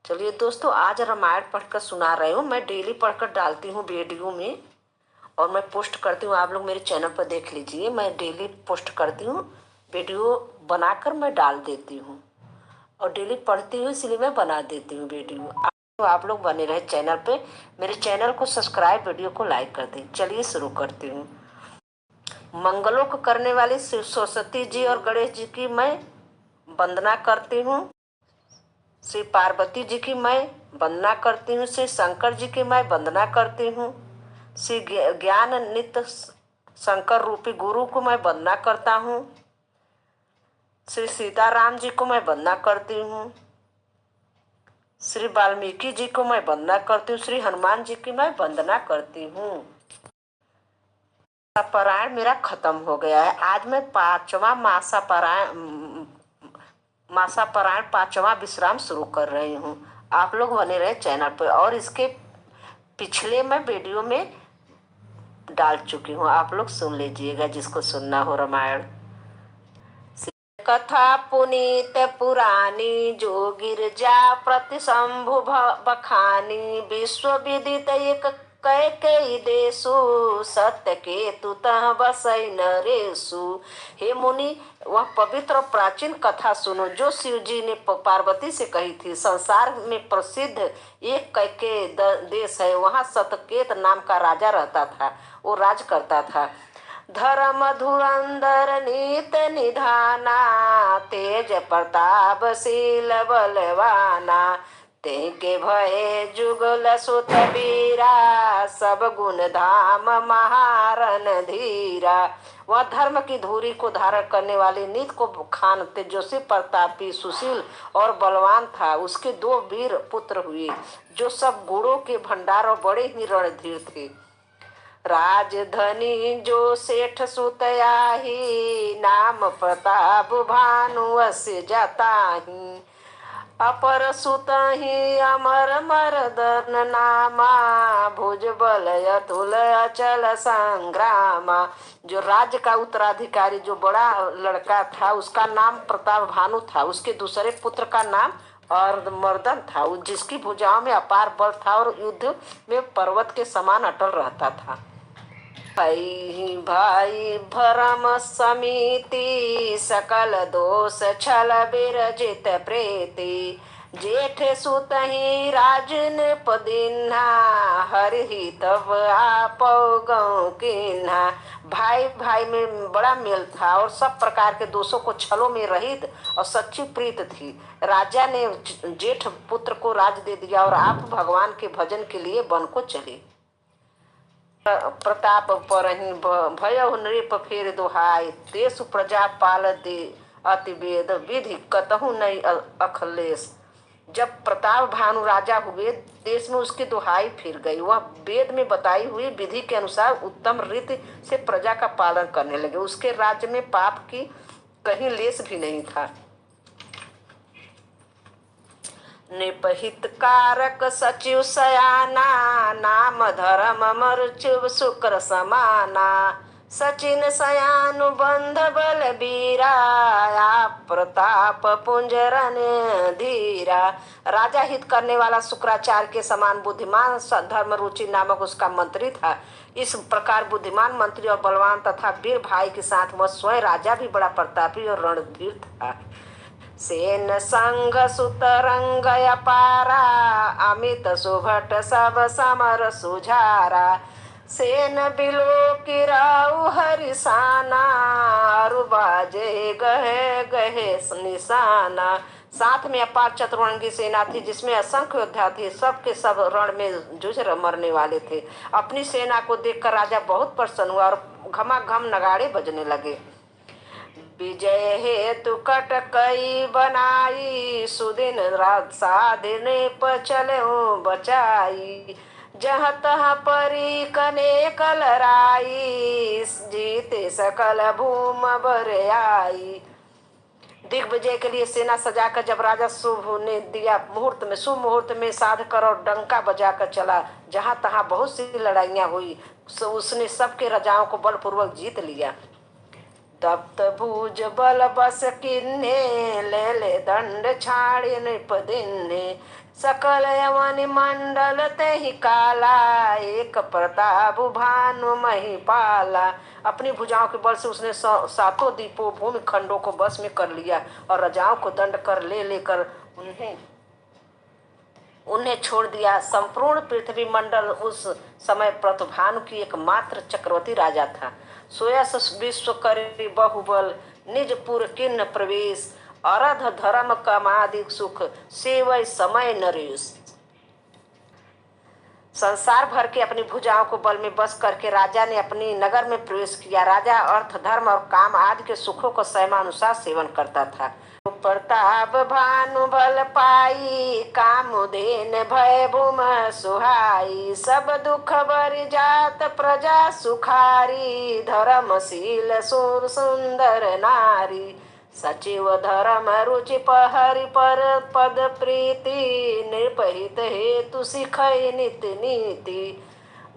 चलिए दोस्तों, आज रामायण पढ़कर सुना रही हूँ। मैं डेली पढ़कर डालती हूँ वीडियो में और मैं पोस्ट करती हूँ। आप लोग मेरे चैनल पर देख लीजिए, मैं डेली पोस्ट करती हूँ, वीडियो बनाकर मैं डाल देती हूँ और डेली पढ़ती हूँ, इसलिए मैं बना देती हूँ वीडियो। आप लोग बने रहे चैनल पे, मेरे चैनल को सब्सक्राइब, वीडियो को लाइक कर दें। चलिए शुरू करती हूँ। मंगलों को करने वाली शिव सरस्वती जी और गणेश जी की मैं वंदना करती हूँ। श्री पार्वती जी की मैं वंदना करती हूँ। श्री शंकर जी की मैं वंदना करती हूँ। श्री ज्ञान नित्य शंकर रूपी गुरु को मैं वंदना करता हूँ। श्री सीताराम जी को मैं वंदना करती हूँ। श्री वाल्मीकि जी को मैं वंदना करती हूँ। श्री हनुमान जी की मैं वंदना करती हूँ। पारायण मेरा खत्म हो गया है। आज मैं पांचवा मासा पारायण पांचवा विश्राम शुरू कर रही हूँ। आप लोग बने रहे चैनल पर और इसके पिछले मैं वीडियो में डाल चुकी हूँ, आप लोग सुन लीजिएगा जिसको सुनना हो रामायण। कथा पुनीत पुरानी जो गिरजा प्रति शंभु बखानी विश्व विदित एक कैकेयी देशु सत्य के तुतः बसई नरेशु। हे मुनि, वह पवित्र और प्राचीन कथा सुनो जो शिव जी ने पार्वती से कही थी। संसार में प्रसिद्ध एक कैकेयी देश है, वहाँ सतकेत नाम का राजा रहता था। वो राज करता था। धर्म धुरंधर नीत निधाना तेज प्रतापशील बलवाना तेके भये जुगल सुत वीरा सब गुण धाम महारन धीरा। वह धर्म की धुरी को धारण करने वाले नीत को खान तेजस्वी प्रतापी सुशील और बलवान था। उसके दो वीर पुत्र हुए जो सब गुणों के भंडार और बड़े ही रणधीर थे। राजधनी जो सेठ सुतयाही नाम प्रताप भानु अस्य जाताही अपर सुतही अमर मरदन नामा भुज बल अतुल अचल संग्रामा। जो राज्य का उत्तराधिकारी जो बड़ा लड़का था उसका नाम प्रताप भानु था। उसके दूसरे पुत्र का नाम और मर्दन था, जिसकी भुजाओं में अपार बल था और युद्ध में पर्वत के समान अटल रहता था। भाई भाई भरम समिति सकल दोष छल विरजित प्रीति जेठ सुतहि राजन पदिन्हा हरि तब आपौ गौ किन्हा। भाई भाई में बड़ा मेल था और सब प्रकार के दोषों को छलों में रहित और सच्ची प्रीत थी। राजा ने जेठ पुत्र को राज दे दिया और आप भगवान के भजन के लिए वन को चले। प्रताप परहि भयउ नृप फेर दुहाई देश प्रजा पाल दे अति वेद विधि कतहु नहीं अखलेश। जब प्रताप भानु राजा हुए देश में उसकी दुहाई फिर गई। वह वेद में बताई हुई विधि के अनुसार उत्तम रीति से प्रजा का पालन करने लगे। उसके राज्य में पाप की कहीं लेस भी नहीं था। निपहित कारक सचिव सयाना नाम धर्म मरुचु शुक्र समाना सचिन सयानुबंध बल बीरा प्रताप पुंजरन धीरा। राजा हित करने वाला शुक्राचार्य के समान बुद्धिमान धर्म रुचि नामक उसका मंत्री था। इस प्रकार बुद्धिमान मंत्री और बलवान तथा वीर भाई के साथ वह स्वयं राजा भी बड़ा प्रतापी और रणधीर था। सेन संग सुतरंग अपारा अमित सुभट सब समर सुझारा सेन बिलो किराउ हरिसाना अरुबाजे गहे गहे निशाना। साथ में अपार चतुरंगी सेना थी जिसमें असंख्य योद्धा थे। सब के सब रण में जूझ मरने वाले थे। अपनी सेना को देखकर राजा बहुत प्रसन्न हुआ और घमाघम नगाड़े बजने लगे। विजय हेतु कटकई बनाई सुदिन रात साधिने पचले बचाई जहाँ तहाँ परी कने कलराई जीते सकल भूम बर आई। दिग्विजय के लिए सेना सजाकर जब राजा शुभ ने दिया मुहूर्त में शुभ मुहूर्त में साध कर और डंका बजाकर चला। जहाँ तहाँ बहुत सी लड़ाइयाँ हुई, उसने सबके राजाओं को बलपूर्वक जीत लिया। तप्त भुज बल बस किन्ने, ले ले दंड छाड़े नृप दिन्ने। सकल यवन मंडल तहि काला, एक प्रताप भानु महिपाला। अपनी भुजाओं के बल से उसने सातों द्वीपों भूमि खंडों को बस में कर लिया और राजाओं को दंड कर लेकर उन्हें छोड़ दिया। संपूर्ण पृथ्वी मंडल उस समय प्रतभानु की एकमात्र चक्रवर्ती राजा था। सोयस विश्व करी बहुबल, निजपुर किन्न प्रवेश। अरध धर्म कमादि सुख, सेवय समय नरेश। संसार भर के अपनी भुजाओं को बल में बस करके राजा ने अपनी नगर में प्रवेश किया। राजा अर्थ धर्म और काम आदि के सुखों को समयानुसार सेवन करता था। प्रताप भानु बल पाई, कामुदेन भय भूम सुहाई। सब दुख बरि जात प्रजा सुखारी, धर्मशील सुर सुंदर नारी। सचिव धर्म रुचि पहरि पर पद प्रीति, निर्पहित हेतु सिखै नित नीति।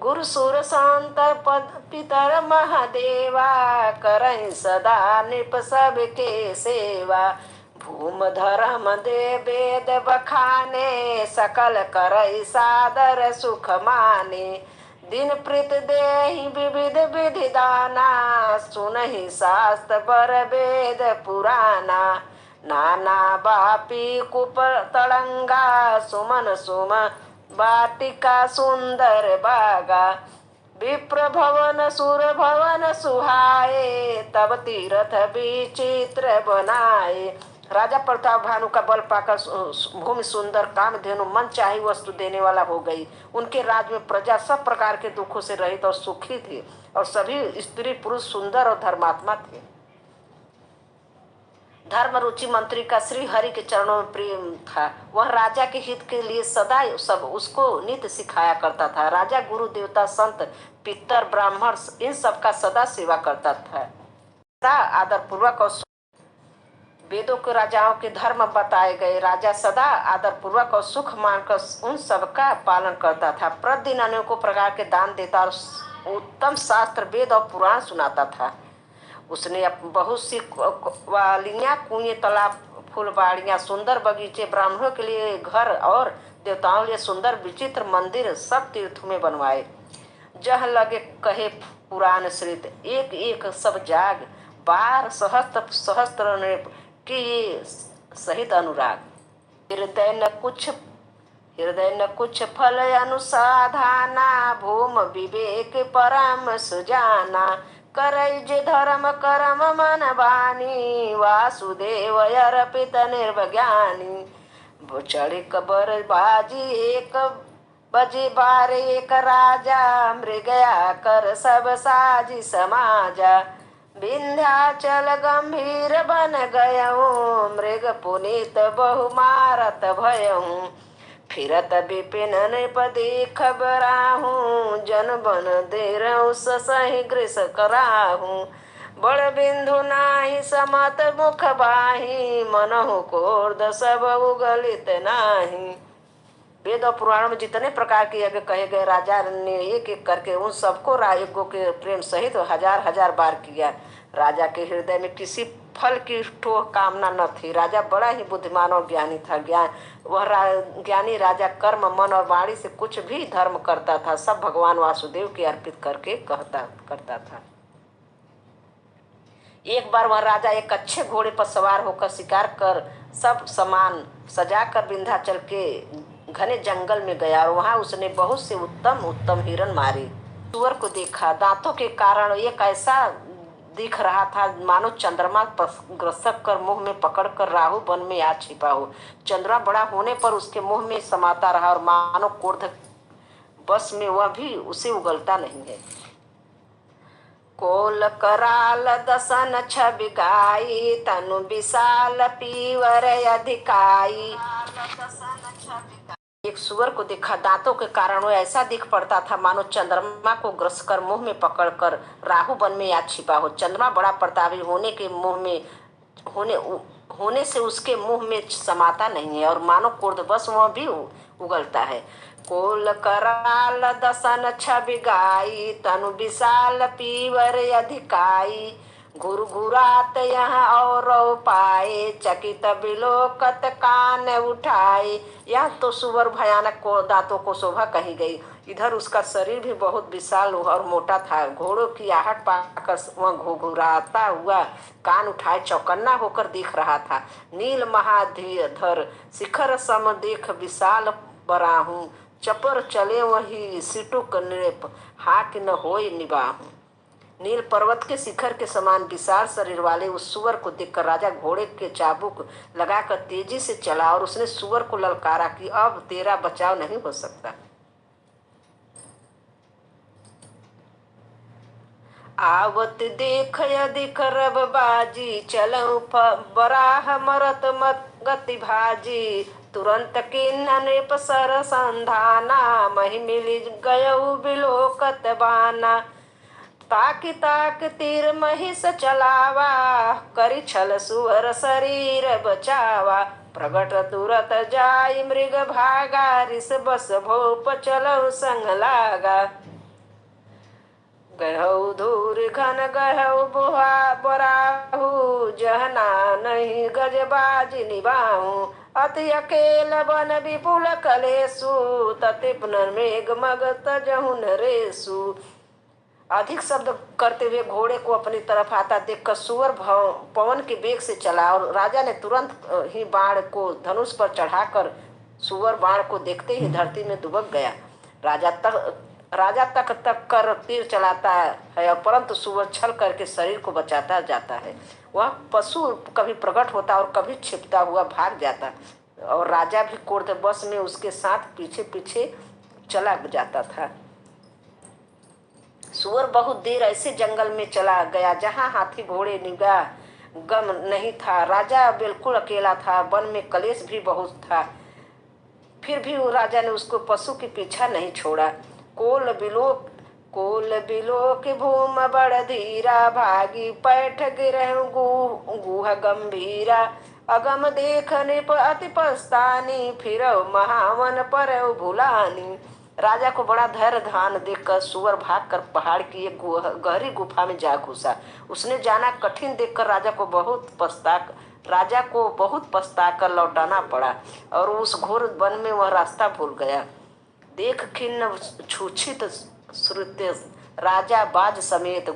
गुरु सुर संत पद पितर महादेवा, करहि सदा नृप सबके सेवा। भूम धर्म दे वेद बखाने, सकल करई सादर सुख माने। दिन प्रीत देहि विविध विधि दाना, सुनहि शास्त्र बर वेद पुराना। नाना बापी कुप तड़ंगा, सुमन सुम बाटिका सुंदर बागा। विप्र भवन सुर भवन सुहाए, तब तीर्थ विचित्र बनाए। राजा प्रताप भानु का बल पाकर भूमि सुंदर, कामधेनु मन चाही वस्तु देने वाला हो गई। उनके राज में प्रजा सब प्रकार के दुखों से रहित और सुखी थी और सभी स्त्री पुरुष सुंदर और धर्मात्मा थे। धर्म रुचि मंत्री का श्री हरि के चरणों में प्रेम था। वह राजा के हित के लिए सदा सब उसको नित्य सिखाया करता था। राजा गुरु देवता संत पितर ब्राह्मण इन सब का सदा सेवा करता था। सदा आदर पूर्वक और वेदों के राजाओं के धर्म बताए गए। राजा सदा आदर पूर्वक और सुख मानकर उन सब का पालन करता था। प्रतिदिन अनेकों प्रकार के दान देता और उत्तम शास्त्र वेद और पुराण सुनाता था। उसने बहुत सी वालियां, कुएं, तालाब, फूलबाड़ियां, सुंदर बगीचे, ब्राह्मणों के लिए घर और देवताओं के लिए सुंदर विचित्र मंदिर सब तीर्थों में बनवाए। जह लगे कहे पुराण श्रित, एक एक सब जाग। बार सहस्त्र सहस्त्र नृप की सहित अनुराग। हृदय न कुछ फल अनुसाधाना, भूम विवेक परम सुजाना। करई जे धर्म करम मन बानी, वासुदेव अर्पित निर्वज्ञानी। चढ़ी कबर बाजी एक बजे बार, एक राजा मृगया कर सब साजी समाजा। विंध्याचल गंभीर बन गयऊँ, मृग पुनीत बहु मारत भयऊँ। फिरत विपिन नृप देख बराहूँ, जन बन देरहूँ सही गृस कराहूँ। बड़ बिंदु नाही समत मुख बाही, मनहु कोर्द सब उगलित नाही। वेद और पुराण में जितने प्रकार के यज्ञ कहे गए, राजा ने एक एक करके उन सबको यज्ञों के प्रेम सहित हजार हजार बार किया। राजा के हृदय में किसी फल की ठोस कामना न थी। राजा बड़ा ही बुद्धिमान और ज्ञानी था। ज्ञानी राजा कर्म, मन और वाणी से कुछ भी धर्म करता था, सब भगवान वासुदेव के अर्पित करके करता था। एक बार वह राजा एक अच्छे घोड़े पर सवार होकर शिकार कर सब सामान सजाकर विंध्याचल के घने जंगल में गया और वहां उसने बहुत से उत्तम उत्तम हिरण मारे। सुअर को देखा। दांतों के कारण एक ऐसा दिख रहा था मानो चंद्रमा ग्रसक कर मुंह में पकड़कर राहु वन में आ छिपा हो। चंद्रमा बड़ा होने पर उसके मुंह में समाता रहा और मानो क्रोध बस में वह भी उसे उगलता नहीं है। कोल कराल दसन छवि गाई, तनु विशाल पीवर अधिकाई। एक सुअर को देखा। दांतों के कारण वो ऐसा दिख पड़ता था मानो चंद्रमा को ग्रस कर मुंह में पकड़कर राहु वन में या छिपा हो। चंद्रमा बड़ा प्रतापी होने के मुंह में होने से उसके मुंह में समाता नहीं है और मानो क्रोधवश वह भी उगलता है। कोल कराल दसन छवि गाई, तनु विशाल पीवर अधिकाई। घुरघुरात यहाँ और पाए, चकित बिलोकत कान उठाए। यह तो सुवर भयानक को दांतों को शोभा कही गई। इधर उसका शरीर भी बहुत विशाल और मोटा था। घोड़ों की आहट पाकर वह घुघुराता हुआ कान उठाए चौकन्ना होकर देख रहा था। नील महाधीधर शिखर सम देख विशाल बराहूं, चपर चले वही सिटुक नृप, हाक न होय निबाहूं। नील पर्वत के शिखर के समान विशाल शरीर वाले उस सुअर को देखकर राजा घोड़े के चाबुक लगाकर तेजी से चला और उसने सुअर को ललकारा कि अब तेरा बचाव नहीं हो सकता। आवत देख अधिक रब बाजी, चलऊ बराह मरत मत गति भाजी। तुरंत किन्न नृप सर संधाना, मही मिली गयऊ बिलोकत बाना। ताकि ताक तीर महिष चलावा, करी छल सुअर शरीर बचावा। प्रगट तुरत जाई मृग भागा, रिस बस भोप चलऊ संग लागा। गहऊ धूर घन गहऊ बुहा बराहू, जहना नहीं गजबाज निबाहू। अति अकेल बन विपुल कलेसु, तति पुनर्मेघ मग तजहु नरेसु। अधिक शब्द करते हुए घोड़े को अपनी तरफ आता देखकर सुअर पवन के वेग से चला और राजा ने तुरंत ही बाण को धनुष पर चढ़ाकर सुअर बाण को देखते ही धरती में दुबक गया। राजा तक तक कर तीर चलाता है, परंतु सुअर छल करके शरीर को बचाता जाता है। वह पशु कभी प्रकट होता और कभी छिपता हुआ भाग जाता और राजा भी क्रोध बस में उसके साथ पीछे पीछे चला जाता था। सुअर बहुत देर ऐसे जंगल में चला गया जहाँ हाथी घोड़े निगाह गम नहीं था। राजा बिल्कुल अकेला था, वन में कलेश भी बहुत था। फिर भी राजा ने उसको पशु के पीछा नहीं छोड़ा। कोल बिलो के भूम बड़ धीरा, भागी पैठ गिरहु गुह गंभीरा। अगम देखने पर अति पछतानी, फिर महावन पर भुलानी। राजा को बड़ा धैर्य धान देखकर सुअर भागकर पहाड़ की एक गहरी गुफा में जा घुसा। उसने जाना कठिन देखकर राजा को बहुत पछता कर लौटाना पड़ा और उस घोर वन में वह रास्ता भूल गया। देख खिन्न छूछित श्रुत्य राजा बाज समेत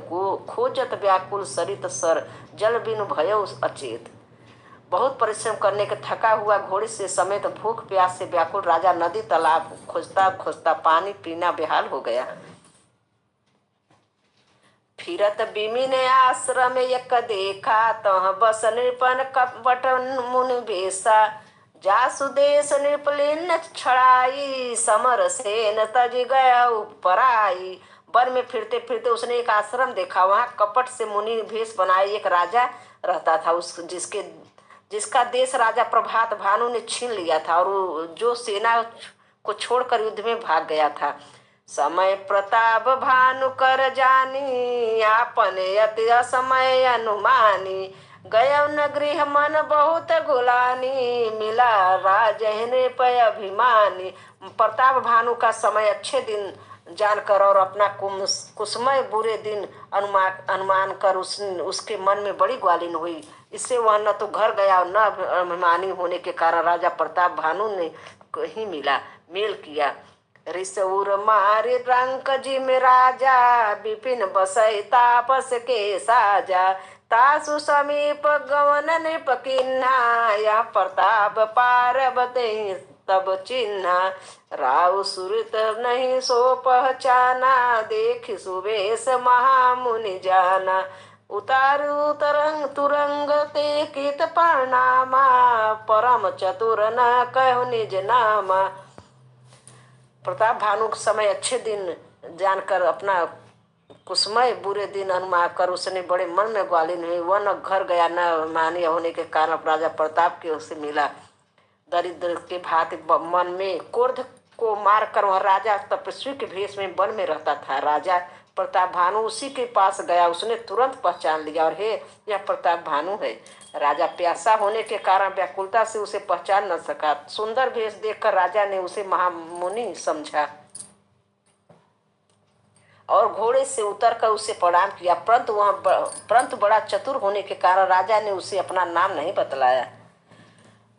खोजत व्याकुल सरित सर, जल बिनु भयो अचेत। बहुत परिश्रम करने के थका हुआ घोड़े से समेत भूख प्यास से व्याकुल राजा नदी तालाब खोजता खोजता पानी पीना बेहाल हो गया। फिरत बिमिन आश्रम एक देखा, तह बस नृपन कपट मुनि बेसा। जासु देश नृपलिन छड़ाई, समर सेन तज गया उपराई। वन में फिरते फिरते उसने एक आश्रम देखा। वहाँ कपट से मुनि भेष बनाए एक राजा रहता था, जिसका देश राजा प्रभात भानु ने छीन लिया था और जो सेना को छोड़कर युद्ध में भाग गया था। समय प्रताप भानु कर जानी, आपने अति असमय अनुमानी। गय न गृह मन बहुत गुलानी, मिला राज नृपय अभिमानी। प्रताप भानु का समय अच्छे दिन जानकर और अपना कुसमय बुरे दिन अनुमान कर उसके मन में बड़ी ग्वालिन हुई। इससे वह न तो घर गया और न अभिमानी होने के कारण राजा प्रताप भानु ने ही मेल किया। रिसउर मारे रंक जिम राजा, विपिन बसई तापस के साजा। तासु समीप गवन नृप किन्हा, या प्रताप पार्वती तब चिन्हा। राव सुरत नहीं सो पहचाना, देख सुबेश महामुनि जाना। उतारू तरंग तुरंग ते कित प्रणामा, परम चतुर न कहो निज नामा। प्रताप भानु के समय अच्छे दिन जानकर अपना कुसमय बुरे दिन अनुमान कर उसने बड़े मन में ग्वालिन हुई। वह न घर गया न मान्य होने के कारण राजा प्रताप के उसे मिला। दरिद्र के भांति मन में क्रोध को मार कर वह राजा तपस्वी के भेष में वन में रहता था। राजा प्रताप भानु उसी के पास गया। उसने तुरंत पहचान लिया और हे, यह प्रताप भानु है। राजा प्यासा होने के कारण व्याकुलता से उसे पहचान न सका। सुंदर भेष देखकर राजा ने उसे महामुनि समझा और घोड़े से उतर कर उसे प्रणाम किया, परंतु बड़ा चतुर होने के कारण राजा ने उसे अपना नाम नहीं बतलाया।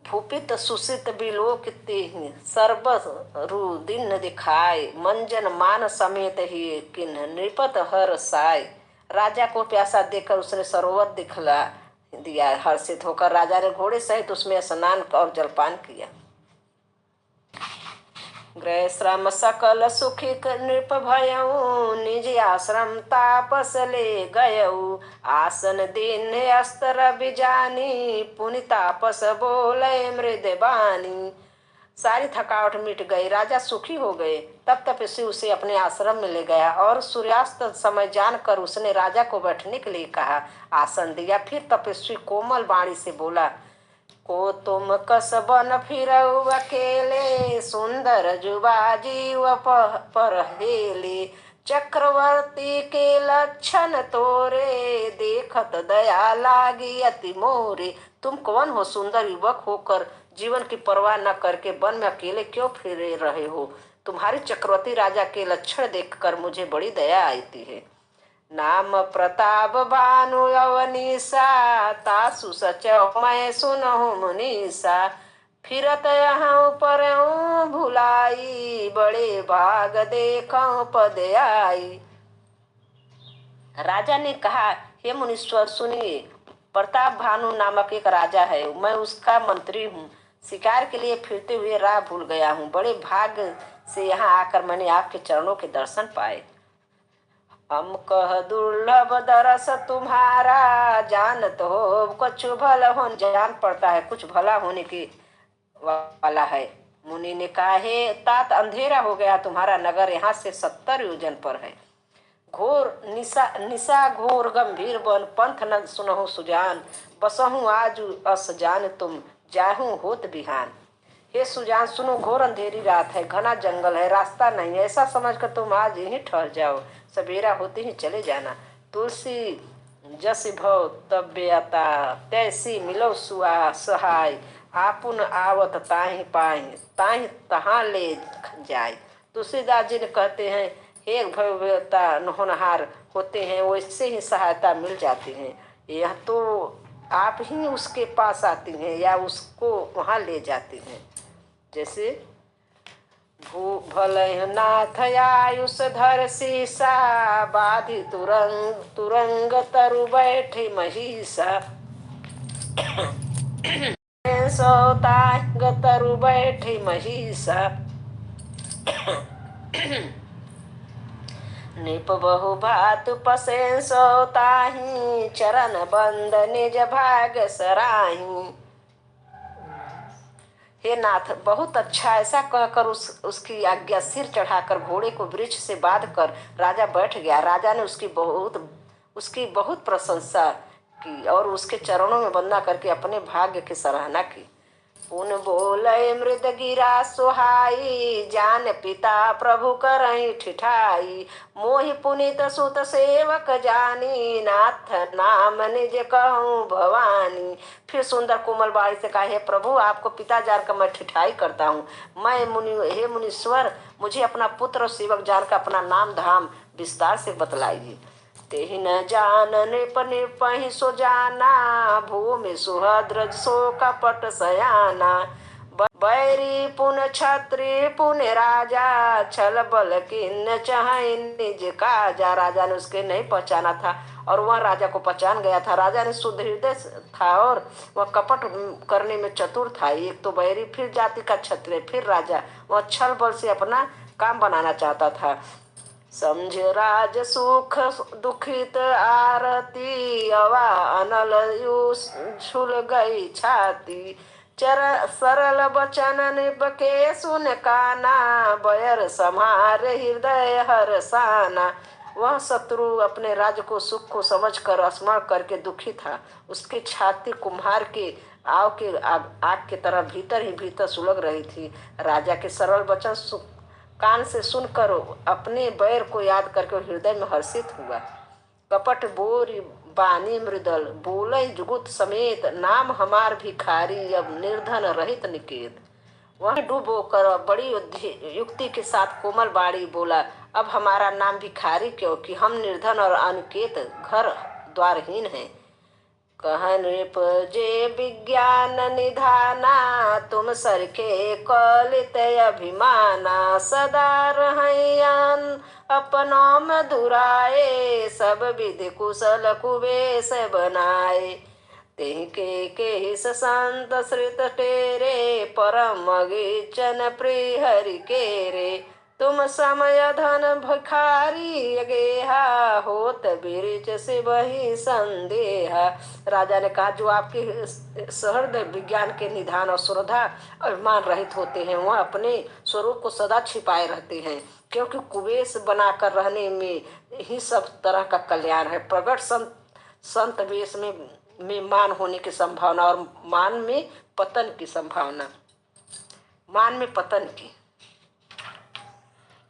भूपित सुसित बिलोक तेहि सर्बस रुदिन दिखाए, मंजन मान समेत ही किन्ह नृपत हर साय। राजा को प्यासा देखकर उसने सरोवर दिखला दिया। हर्षित होकर राजा ने घोड़े सहित उसमें स्नान और जलपान किया। गृह श्रम सकल सुखिक नृप भयऊ, निज आश्रम तापस ले गयऊ। आसन दीन अस्त्र बिजानी, पुनि तापस बोले मृद बानी। सारी थकावट मिट गई, राजा सुखी हो गए। तब तपस्वी उसे अपने आश्रम में ले गया और सूर्यास्त समय जानकर उसने राजा को बैठने के लिए कहा, आसन दिया। फिर तपस्वी कोमल वाणी से बोला, को तुम कस बन फिरऊ अकेले, सुंदर जुबा जीव परहेले। चक्रवर्ती के लक्षण तोरे, देखत दया लागी अति मोरे। तुम कौन हो सुंदर युवक होकर जीवन की परवाह न करके वन में अकेले क्यों फिरे रहे हो? तुम्हारी चक्रवर्ती राजा के लक्षण देखकर मुझे बड़ी दया आती है। नाम प्रताप भानु अवनीसा, तासु सच मैं सुनहु मुनीसा। फिरत यहाँ पर भुलाई, बड़े भाग देखूं पद आई। राजा ने कहा, हे मुनीश्वर सुनिए, प्रताप भानु नामक एक राजा है, मैं उसका मंत्री हूँ। शिकार के लिए फिरते हुए राह भूल गया हूँ। बड़े भाग्य से यहाँ आकर मैंने आपके चरणों के दर्शन पाए। हम कह दुर्लभ दरस तुम्हारा, जानत हो कुछ भला हो। जान पड़ता है कुछ भला होने की वाला है। मुनि ने कहा, हे तात, अंधेरा हो गया, तुम्हारा नगर यहाँ से 70 योजन पर है। घोर निशा घोर गंभीर बन, पंथ न सुनहु सुजान। बसहु आज अस जान तुम, जाहू होत बिहान। हे सुजान सुनो, घोर अंधेरी रात है, घना जंगल है, रास्ता नहीं है। ऐसा समझकर तुम आज यहीं ठहर जाओ, सवेरा होते ही चले जाना। तुलसी जस भव तब्यता, तैसी मिलो सुआ सहाय। आपुन आवत ताहि पाहि, ताहि तहाँ ले जाए। तुलसीदास जी ने कहते हैं, हे भव्यता होनहार होते हैं, वैसे ही सहायता मिल जाती है। यह तो आप ही उसके पास आती हैं या उसको वहाँ ले जाती हैं। जैसे भूभल नाथ आयुष धर सीसा, बाधि तुरंग तरु बैठे महिषा। सोता तरु बैठे महिषा। निप बहु भात पसे सोताही, चरण बंद निज भाग सराही। हे नाथ, बहुत अच्छा। ऐसा कहकर उसकी आज्ञा सिर चढ़ाकर घोड़े को वृक्ष से बांध कर राजा बैठ गया। राजा ने उसकी बहुत प्रशंसा की और उसके चरणों में वंदना करके अपने भाग्य की सराहना की। पुन बोले मृद गिरा सुहाई, जान पिता प्रभु करहि ठिठाई। मोहि पुनित सुत सेवक जानी, नाथ नाम निज कहूँ भवानी। फिर सुंदर कोमल बाणी से कहा, हे प्रभु, आपको पिता जानकर मैं ठिठाई करता हूँ। हे मुनीश्वर, मुझे अपना पुत्र और सेवक जानकर अपना नाम धाम विस्तार से बतलाइए। तेहि न जान नृप नृपहि सो जाना, भूमि सुहद्र सो कपट सयाना। बैरी पुन छत्री पुन राजा, छल बल किन्न चाहे निज काजा। राजा ने उसके नहीं पहचाना था और वह राजा को पहचान गया था। राजा ने शुद्ध हृदय था और वह कपट करने में चतुर था। एक तो बैरी, फिर जाति का क्षत्रिय, फिर राजा। वह छल बल से अपना काम बनाना चाहता था। समझ राज सुख दुखित आरती, अवा अनल छुल गई छाती। सरल बचन निप के सुन काना, बयर संहार हृदय हरसाना। वह शत्रु अपने राज्य को सुख को समझकर स्मरण करके दुखी था। उसकी छाती कुम्हार के आग की तरह भीतर ही भीतर सुलग रही थी। राजा के सरल वचन कान से सुनकर अपने बैर को याद करके हृदय में हर्षित हुआ। कपट बोरी बानी मृदल, बोले जुगुत समेत, नाम हमार भिखारी अब निर्धन रहित निकेत। वह डूब होकर बड़ी युक्ति के साथ कोमल बाड़ी बोला, अब हमारा नाम भिखारी क्योंकि हम निर्धन और अनिकेत घर द्वारहीन हैं। कहन जे विज्ञान निधाना तुम सरखे कलित अभिमाना सदा रहयन अपनों में दुराए सब विधि कुशल कुबेश बनाए तेहि के संत श्रित टेरे परम गिचन प्रिय हरि के रे तुम समय धन भिखारी गेहा होत बिरिच से वही संदेहा। राजा ने कहा जो आपके सहृदय विज्ञान के निधान और श्रद्धा अभिमान रहित होते हैं वह अपने स्वरूप को सदा छिपाए रहते हैं क्योंकि कुबेश बनाकर रहने में ही सब तरह का कल्याण है। प्रगट संत वेश में मान होने की संभावना और मान में पतन की संभावना, मान में पतन की।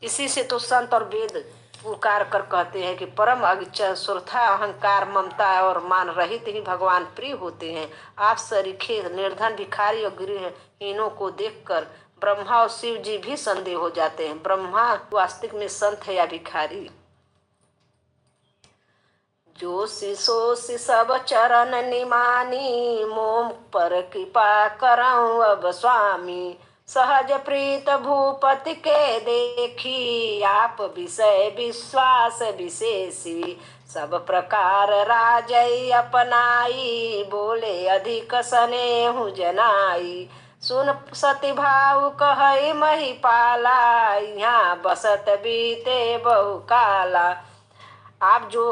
इसी से तो संत और वेद पुकार कर कहते हैं कि परम अगिच्छ सुरथा अहंकार ममता और मान रहित ही भगवान प्रिय होते हैं। आप सरीखे निर्धन भिखारी और गृहहीनों को देखकर ब्रह्मा और शिव जी भी संदेह हो जाते हैं। ब्रह्मा वास्तविक में संत है या भिखारी। जो शिशो सब चरण निमानी मोम पर कृपा करऊं अब स्वामी सहज प्रीत भूपति के देखी आप विषय विश्वास विशेषी सब प्रकार राजई अपनाई बोले अधिक स्नेहु जनाई सुन सती भाव कहे महिपाला यहाँ बसत बीते बहु काला। आप जो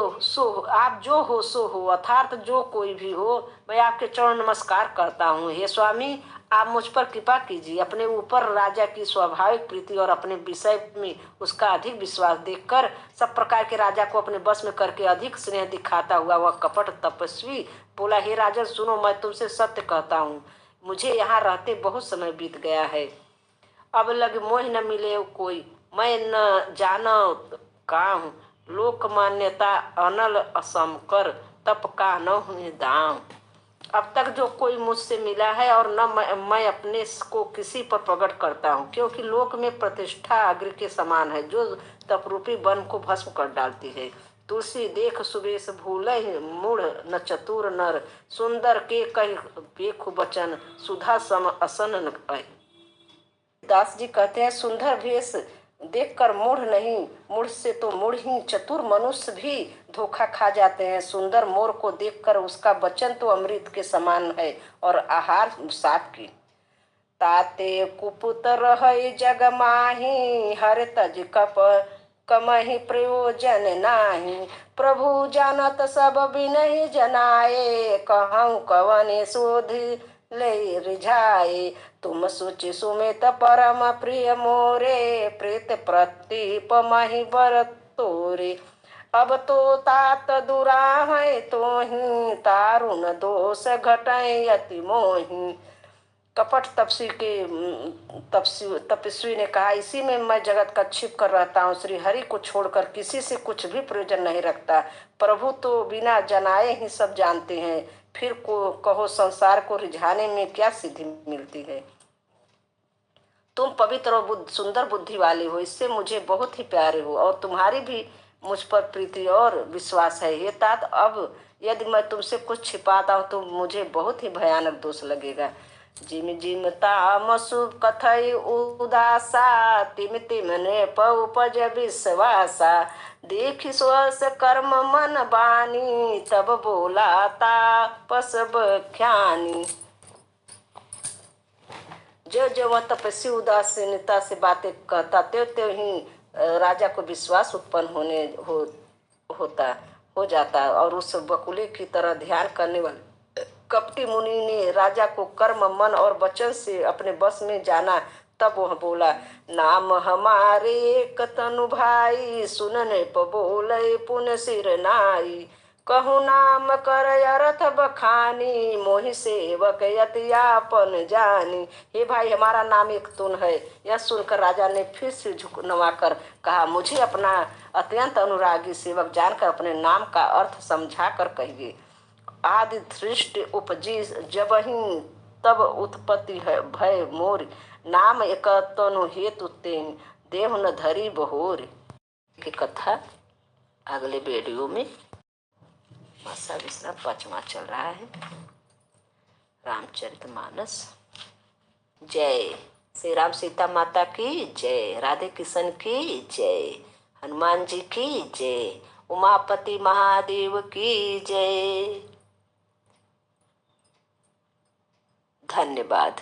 हो सो हो अर्थात जो कोई भी हो मैं आपके चरण नमस्कार करता हूँ। हे स्वामी आप मुझ पर कृपा कीजिए। अपने ऊपर राजा की स्वाभाविक प्रीति और अपने विषय में उसका अधिक विश्वास देखकर सब प्रकार के राजा को अपने बस में करके अधिक स्नेह दिखाता हुआ वह कपट तपस्वी बोला, हे राजन सुनो, मैं तुमसे सत्य कहता हूँ, मुझे यहाँ रहते बहुत समय बीत गया है। अब लग मोह न मिले कोई, मैं न जानो काहूँ लोक मान्यता अनल असम कर तप का न हुए दाम। अब तक जो कोई मुझसे मिला है और न मैं अपने को किसी पर प्रकट करता हूँ क्योंकि लोक में प्रतिष्ठा अग्नि के समान है जो तपरूपी वन को भस्म कर डालती है। तुलसी देख सुबेश भूले मूढ़ न चतुर नर सुंदर के कही बेखु बचन सुधा सम असन न। दास जी कहते हैं सुंदर भेष देखकर मूढ़ नहीं, मूढ़ से तो मूढ़ ही चतुर मनुष्य भी धोखा खा जाते हैं। सुंदर मोर को देखकर उसका वचन तो अमृत के समान है और आहार साप की। ताते कुपुत रहे जग माही हर तज कप कमहि प्रयोजन नाही प्रभु जानत सब बिनहि जनाए कहूँ कवने शोध ले रिझाए तुम सुचि सुमित परम प्रिय मोरे प्रीत प्रतीप मही बर तोरे अब तो तात दुराह तो ही तारुण दोष घटाए अति मोही। कपट तपस्वी ने कहा, इसी में मैं जगत का छिप कर रहता हूँ। श्री हरि को छोड़कर किसी से कुछ भी प्रयोजन नहीं रखता। प्रभु तो बिना जनाए ही सब जानते हैं, फिर को कहो संसार को रिझाने में क्या सिद्धि मिलती है। तुम पवित्र और सुंदर बुद्धि वाले हो, इससे मुझे बहुत ही प्यारे हो और तुम्हारी भी मुझ पर प्रीति और विश्वास है। ये तात अब यदि मैं तुमसे कुछ छिपाता हूँ तो मुझे बहुत ही भयानक दोष लगेगा। जिम जिम तामसु कथई उदासा तिम तिम ने उपज विश्वासा देख स्वस कर्म मन बानी तब बोला तापस बख्यानी। जो वह तपस्वी उदासीनता से बातें कहता त्यों ही राजा को विश्वास उत्पन्न हो जाता और उस बकुले की तरह ध्यान करने वाले कपटी मुनि ने राजा को कर्म मन और वचन से अपने बस में जाना। तब वह बोला, नाम हमारे कतनु भाई सुनने प बोले पुन सिर नाई कहु नाम कर अर्थ बखानी मोहि सेवक यतियापन जानी। हे भाई हमारा नाम एक तुन है। यह सुनकर राजा ने फिर से झुक नवाकर कहा, मुझे अपना अत्यंत अनुरागी सेवक जानकर अपने नाम का अर्थ समझा कर कहिए। आदि दृष्टि उपजी जब ही तब उत्पत्ति है भय मोर नाम एक तनु हेतु तेन देह न धरी बहोर। की कथा अगले वीडियो में। मासा विश्राम 5वां चल रहा है, रामचरितमानस। जय श्री राम सीता माता की जय, राधे कृष्ण की जय, हनुमान जी की जय, उमापति महादेव की जय। धन्यवाद।